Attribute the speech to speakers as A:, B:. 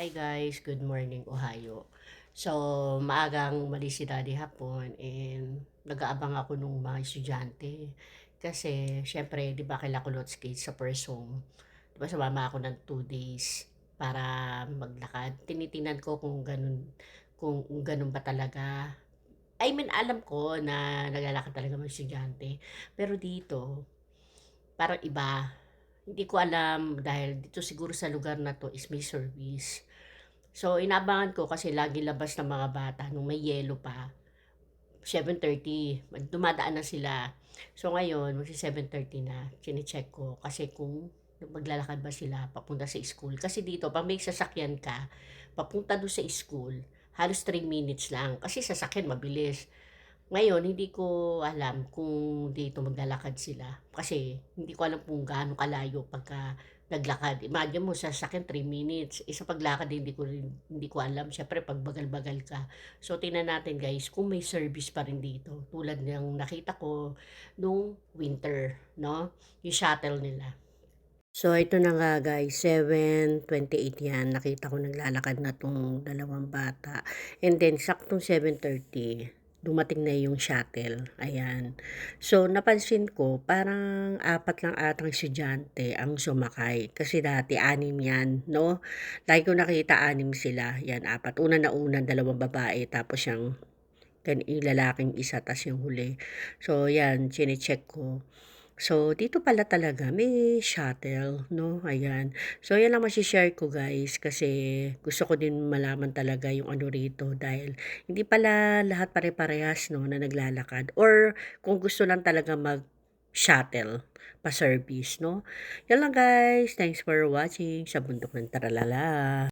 A: Hi guys, good morning, Ohio. So, maagang umalis si Daddy hapon and nag-aabang ako nung mga estudyante. Kasi, syempre, di ba kailangan ko load skate sa first home. Di ba sumama ako ng 2 days para maglakad. Tinitingnan ko kung ganun ba talaga. I mean, alam ko na naglalakad talaga mga estudyante. Pero dito, parang iba. Hindi ko alam dahil dito siguro sa lugar na to is may service. So, inabangan ko kasi lagi labas ng mga bata nung may yelo pa. 7:30, dumadaan na sila. So, ngayon, magsi 7:30 na, chine-check ko kasi kung maglalakad ba sila papunta sa school. Kasi dito, pag may sasakyan ka, papunta doon sa school, halos 3 minutes lang. Kasi sasakyan, mabilis. Ngayon, hindi ko alam kung dito maglalakad sila. Kasi hindi ko alam kung gaano kalayo pagka naglakad. Imagine mo, sasakyan 3 minutes. Isa paglakad, hindi ko alam. Siyempre, pag bagal-bagal ka. So, tingnan natin guys, kung may service pa rin dito. Tulad ng nakita ko nung winter, no? Yung shuttle nila. So, ito na nga guys, 7:28 yan. Nakita ko naglalakad na tong dalawang bata. And then, saktong 7:30, dumating na yung shuttle. Ayan. So, napansin ko, parang 4 lang atang estudyante ang sumakay. Kasi dati, 6 yan, no? Lagi ko nakita 6 sila. Yan, 4. Una na una, 2 babae, tapos yung lalaking isa, tas yung huli. So, yan, chine-check ko. So, dito pala talaga may shuttle, no? Ayan. So, yan lang mashi-share ko guys kasi gusto ko din malaman talaga yung ano rito dahil hindi pala lahat pare-parehas, no, na naglalakad or kung gusto lang talaga mag-shuttle pa-service, no? Yan lang guys. Thanks for watching sa Bundok ng Taralala.